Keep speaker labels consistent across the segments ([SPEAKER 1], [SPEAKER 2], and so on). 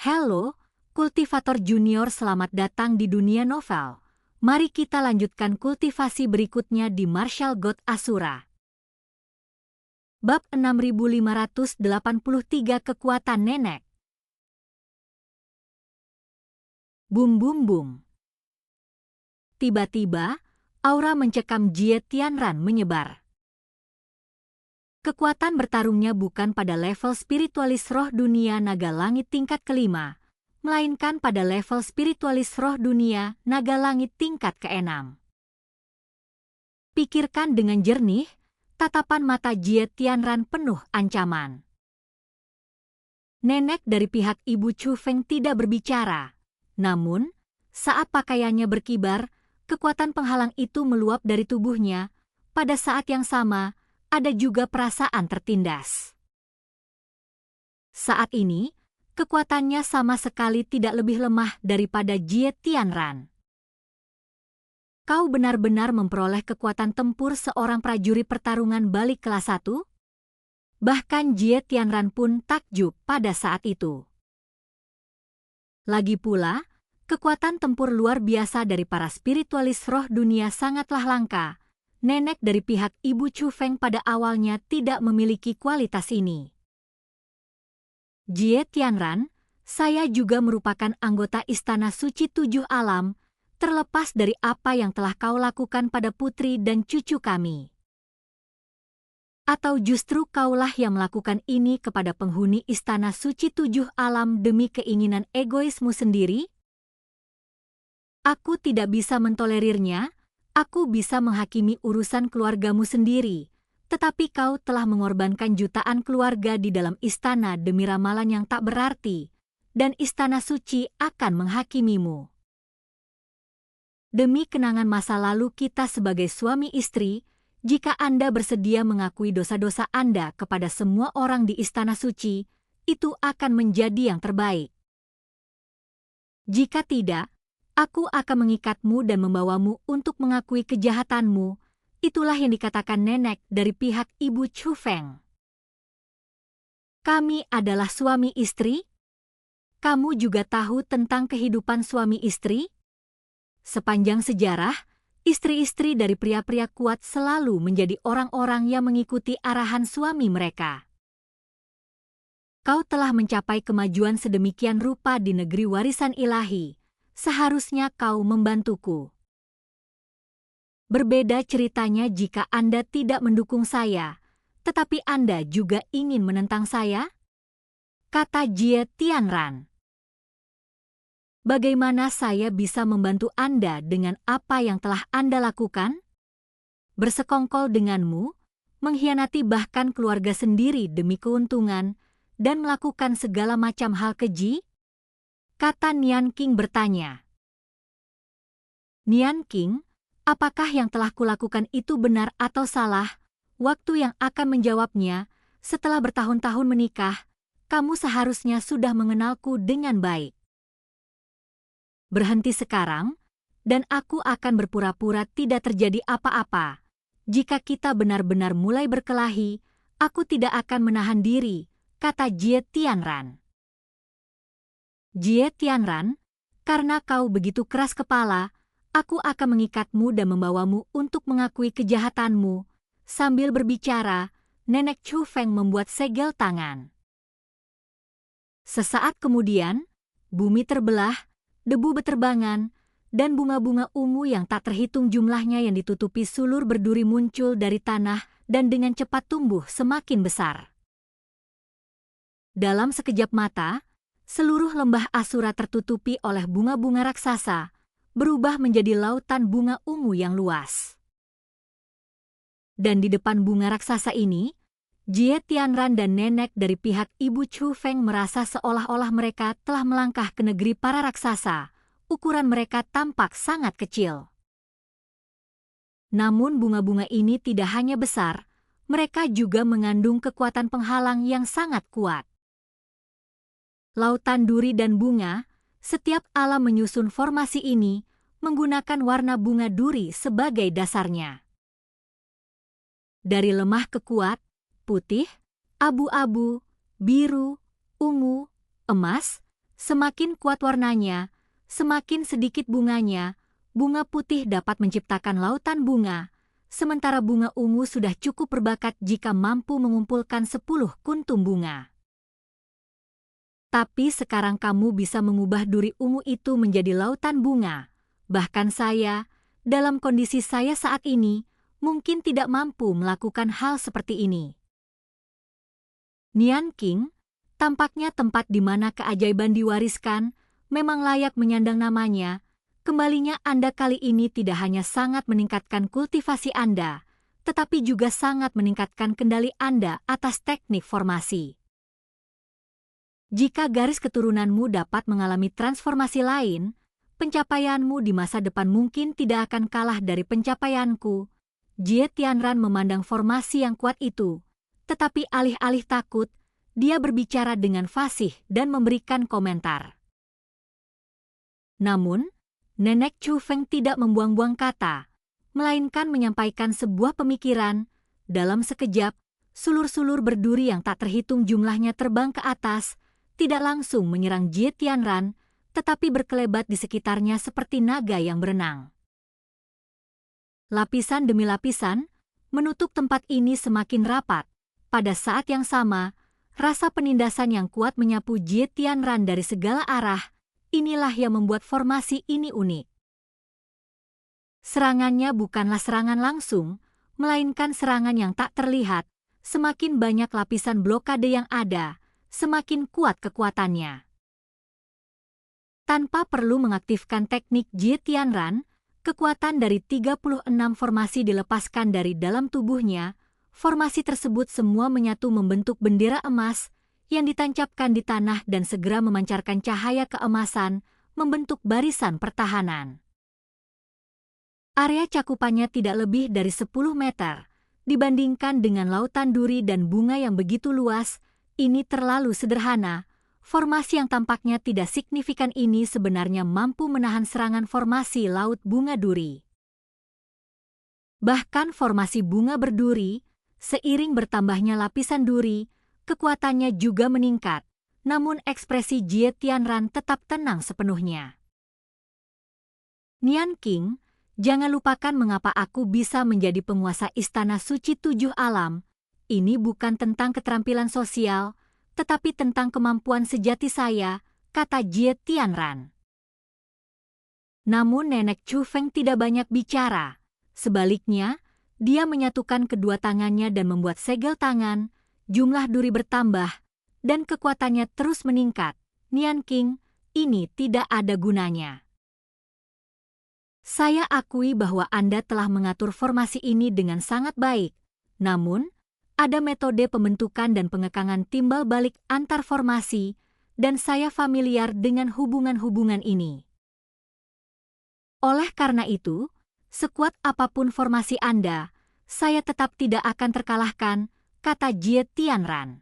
[SPEAKER 1] Halo, kultivator junior, selamat datang di dunia novel. Mari kita lanjutkan kultivasi berikutnya di Martial God Asura. Bab 6583, Kekuatan Nenek. Bum bum bum. Tiba-tiba, aura mencekam Jie Tianran menyebar. Kekuatan bertarungnya bukan pada level spiritualis roh dunia naga langit tingkat kelima, melainkan pada level spiritualis roh dunia naga langit tingkat keenam. Pikirkan dengan jernih, tatapan mata Jie Tianran penuh ancaman. Nenek dari pihak Ibu Chu Feng tidak berbicara, namun saat pakaiannya berkibar, kekuatan penghalang itu meluap dari tubuhnya. Pada saat yang sama, ada juga perasaan tertindas. Saat ini, kekuatannya sama sekali tidak lebih lemah daripada Jie Tianran. Kau benar-benar memperoleh kekuatan tempur seorang prajurit pertarungan balik kelas 1? Bahkan Jie Tianran pun takjub pada saat itu. Lagi pula, kekuatan tempur luar biasa dari para spiritualis roh dunia sangatlah langka. Nenek dari pihak Ibu Chu Feng pada awalnya tidak memiliki kualitas ini. Jie Tianran, saya juga merupakan anggota Istana Suci Tujuh Alam, terlepas dari apa yang telah kau lakukan pada putri dan cucu kami. Atau justru kaulah yang melakukan ini kepada penghuni Istana Suci Tujuh Alam demi keinginan egoismu sendiri? Aku tidak bisa mentolerirnya. Aku bisa menghakimi urusan keluargamu sendiri, tetapi kau telah mengorbankan jutaan keluarga di dalam istana demi ramalan yang tak berarti, dan istana suci akan menghakimimu. Demi kenangan masa lalu kita sebagai suami istri, jika Anda bersedia mengakui dosa-dosa Anda kepada semua orang di istana suci, itu akan menjadi yang terbaik. Jika tidak, aku akan mengikatmu dan membawamu untuk mengakui kejahatanmu. Itulah yang dikatakan nenek dari pihak Ibu Chu Feng. Kami adalah suami istri? Kamu juga tahu tentang kehidupan suami istri? Sepanjang sejarah, istri-istri dari pria-pria kuat selalu menjadi orang-orang yang mengikuti arahan suami mereka. Kau telah mencapai kemajuan sedemikian rupa di negeri warisan ilahi. Seharusnya kau membantuku. Berbeda ceritanya jika Anda tidak mendukung saya, tetapi Anda juga ingin menentang saya? Kata Jie Tianran. Bagaimana saya bisa membantu Anda dengan apa yang telah Anda lakukan? Bersekongkol denganmu, mengkhianati bahkan keluarga sendiri demi keuntungan, dan melakukan segala macam hal keji? Kata Nian King bertanya. Nian King, apakah yang telah kulakukan itu benar atau salah? Waktu yang akan menjawabnya, setelah bertahun-tahun menikah, kamu seharusnya sudah mengenalku dengan baik. Berhenti sekarang, dan aku akan berpura-pura tidak terjadi apa-apa. Jika kita benar-benar mulai berkelahi, aku tidak akan menahan diri, kata Jie Tianran. Jie Tianran, karena kau begitu keras kepala, aku akan mengikatmu dan membawamu untuk mengakui kejahatanmu. Sambil berbicara, Nenek Chu Feng membuat segel tangan. Sesaat kemudian, bumi terbelah, debu beterbangan, dan bunga-bunga ungu yang tak terhitung jumlahnya yang ditutupi sulur berduri muncul dari tanah dan dengan cepat tumbuh semakin besar. Dalam sekejap mata, seluruh lembah Asura tertutupi oleh bunga-bunga raksasa, berubah menjadi lautan bunga ungu yang luas. Dan di depan bunga raksasa ini, Jie Tianran dan nenek dari pihak Ibu Chu Feng merasa seolah-olah mereka telah melangkah ke negeri para raksasa. Ukuran mereka tampak sangat kecil. Namun bunga-bunga ini tidak hanya besar, mereka juga mengandung kekuatan penghalang yang sangat kuat. Lautan duri dan bunga, setiap alam menyusun formasi ini menggunakan warna bunga duri sebagai dasarnya. Dari lemah ke kuat, putih, abu-abu, biru, ungu, emas, Semakin kuat warnanya, semakin sedikit bunganya. Bunga putih dapat menciptakan lautan bunga, sementara bunga ungu sudah cukup berbakat jika mampu mengumpulkan 10 kuntum bunga. Tapi sekarang kamu bisa mengubah duri ungu itu menjadi lautan bunga. Bahkan saya, dalam kondisi saya saat ini, mungkin tidak mampu melakukan hal seperti ini. Nian King, tampaknya tempat di mana keajaiban diwariskan, memang layak menyandang namanya. Kembalinya Anda kali ini tidak hanya sangat meningkatkan kultivasi Anda, tetapi juga sangat meningkatkan kendali Anda atas teknik formasi. Jika garis keturunanmu dapat mengalami transformasi lain, pencapaianmu di masa depan mungkin tidak akan kalah dari pencapaianku. Jie Tianran memandang formasi yang kuat itu, tetapi alih-alih takut, dia berbicara dengan fasih dan memberikan komentar. Namun, Nenek Chu Feng tidak membuang-buang kata, melainkan menyampaikan sebuah pemikiran. Dalam sekejap, sulur-sulur berduri yang tak terhitung jumlahnya terbang ke atas, tidak langsung menyerang Jie Tianran, tetapi berkelebat di sekitarnya seperti naga yang berenang. Lapisan demi lapisan, menutup tempat ini semakin rapat. Pada saat yang sama, rasa penindasan yang kuat menyapu Jie Tianran dari segala arah. Inilah yang membuat formasi ini unik. Serangannya bukanlah serangan langsung, melainkan serangan yang tak terlihat. Semakin banyak lapisan blokade yang ada, semakin kuat kekuatannya. Tanpa perlu mengaktifkan teknik Jie Tianran, kekuatan dari 36 formasi dilepaskan dari dalam tubuhnya. Formasi tersebut semua menyatu membentuk bendera emas yang ditancapkan di tanah dan segera memancarkan cahaya keemasan, membentuk barisan pertahanan. Area cakupannya tidak lebih dari 10 meter. Dibandingkan dengan lautan duri dan bunga yang begitu luas, ini terlalu sederhana. Formasi yang tampaknya tidak signifikan ini sebenarnya mampu menahan serangan formasi laut bunga duri. Bahkan formasi bunga berduri, seiring bertambahnya lapisan duri, kekuatannya juga meningkat, namun ekspresi Jie Tianran tetap tenang sepenuhnya. Nian King, jangan lupakan mengapa aku bisa menjadi penguasa Istana Suci 7 Alam. Ini bukan tentang keterampilan sosial, tetapi tentang kemampuan sejati saya, kata Jie Tianran. Namun Nenek Chu Feng tidak banyak bicara. Sebaliknya, dia menyatukan kedua tangannya dan membuat segel tangan. Jumlah duri bertambah, dan kekuatannya terus meningkat. Nian King, ini tidak ada gunanya. Saya akui bahwa Anda telah mengatur formasi ini dengan sangat baik. Namun, ada metode pembentukan dan pengekangan timbal balik antar formasi, dan saya familiar dengan hubungan-hubungan ini. Oleh karena itu, sekuat apapun formasi Anda, saya tetap tidak akan terkalahkan, kata Jie Tianran.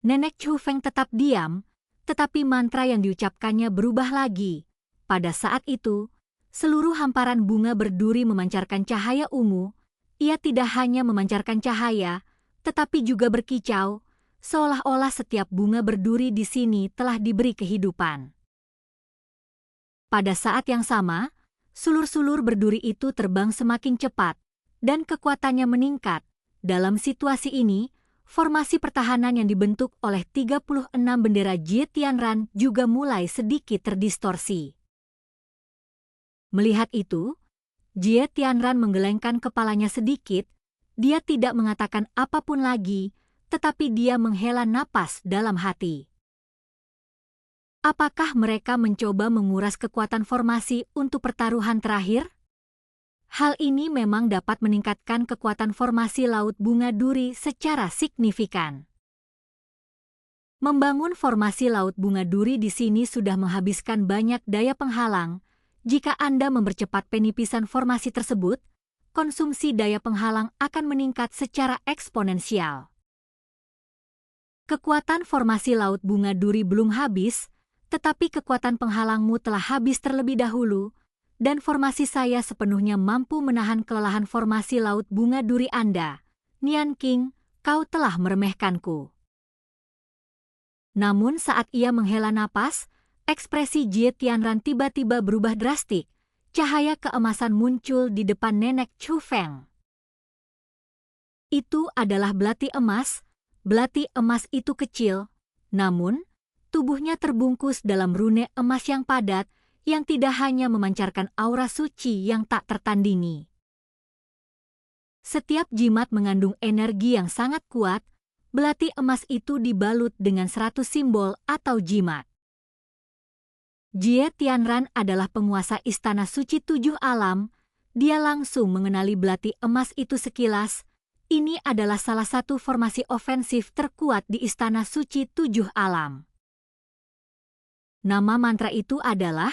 [SPEAKER 1] Nenek Chu Feng tetap diam, tetapi mantra yang diucapkannya berubah lagi. Pada saat itu, seluruh hamparan bunga berduri memancarkan cahaya ungu. Ia tidak hanya memancarkan cahaya, tetapi juga berkicau, seolah-olah setiap bunga berduri di sini telah diberi kehidupan. Pada saat yang sama, sulur-sulur berduri itu terbang semakin cepat, dan kekuatannya meningkat. Dalam situasi ini, formasi pertahanan yang dibentuk oleh 36 bendera Jie Tianran juga mulai sedikit terdistorsi. Melihat itu, Jie Tianran menggelengkan kepalanya sedikit. Dia tidak mengatakan apapun lagi, tetapi dia menghela napas dalam hati. Apakah mereka mencoba menguras kekuatan formasi untuk pertaruhan terakhir? Hal ini memang dapat meningkatkan kekuatan formasi laut bunga duri secara signifikan. Membangun formasi laut bunga duri di sini sudah menghabiskan banyak daya penghalang. Jika Anda mempercepat penipisan formasi tersebut, konsumsi daya penghalang akan meningkat secara eksponensial. Kekuatan formasi laut bunga duri belum habis, tetapi kekuatan penghalangmu telah habis terlebih dahulu, dan formasi saya sepenuhnya mampu menahan kelelahan formasi laut bunga duri Anda. Nian King, kau telah meremehkanku. Namun saat ia menghela napas, ekspresi Jie Tianran tiba-tiba berubah drastik. Cahaya keemasan muncul di depan Nenek Chu Feng. Itu adalah belati emas. Belati emas itu kecil, namun tubuhnya terbungkus dalam rune emas yang padat yang tidak hanya memancarkan aura suci yang tak tertandingi. Setiap jimat mengandung energi yang sangat kuat. Belati emas itu dibalut dengan 100 simbol atau jimat. Jie Tianran adalah penguasa Istana Suci Tujuh Alam. Dia langsung mengenali belati emas itu sekilas. Ini adalah salah satu formasi ofensif terkuat di Istana Suci Tujuh Alam. Nama mantra itu adalah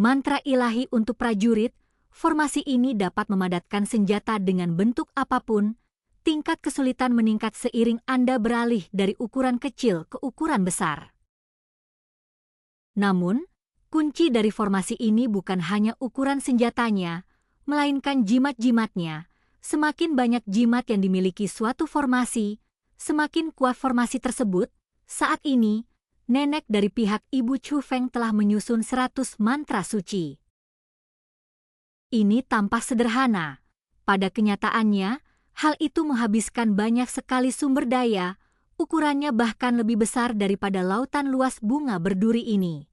[SPEAKER 1] mantra ilahi untuk prajurit. Formasi ini dapat memadatkan senjata dengan bentuk apapun. Tingkat kesulitan meningkat seiring Anda beralih dari ukuran kecil ke ukuran besar. Namun, kunci dari formasi ini bukan hanya ukuran senjatanya, melainkan jimat-jimatnya. Semakin banyak jimat yang dimiliki suatu formasi, semakin kuat formasi tersebut. Saat ini, nenek dari pihak Ibu Chu Feng telah menyusun 100 mantra suci. Ini tampak sederhana. Pada kenyataannya, hal itu menghabiskan banyak sekali sumber daya, ukurannya bahkan lebih besar daripada lautan luas bunga berduri ini.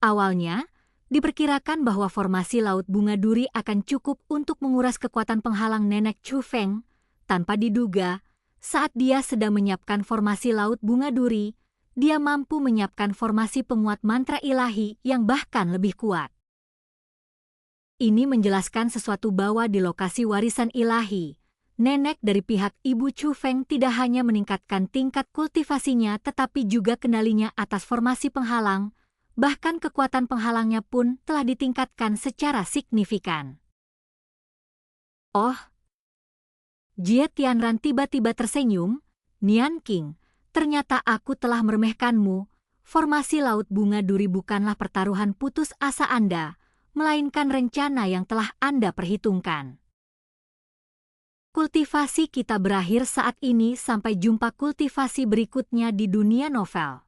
[SPEAKER 1] Awalnya, diperkirakan bahwa formasi laut bunga duri akan cukup untuk menguras kekuatan penghalang nenek Chu Feng. Tanpa diduga, saat dia sedang menyiapkan formasi laut bunga duri, dia mampu menyiapkan formasi penguat mantra ilahi yang bahkan lebih kuat. Ini menjelaskan sesuatu bahwa di lokasi warisan ilahi, nenek dari pihak Ibu Chu Feng tidak hanya meningkatkan tingkat kultivasinya tetapi juga kendalinya atas formasi penghalang. Bahkan kekuatan penghalangnya pun telah ditingkatkan secara signifikan. Oh, Jie Tianran tiba-tiba tersenyum. Nian King, ternyata aku telah meremehkanmu. Formasi laut bunga duri bukanlah pertaruhan putus asa Anda, melainkan rencana yang telah Anda perhitungkan. Kultivasi kita berakhir saat ini, sampai jumpa kultivasi berikutnya di dunia novel.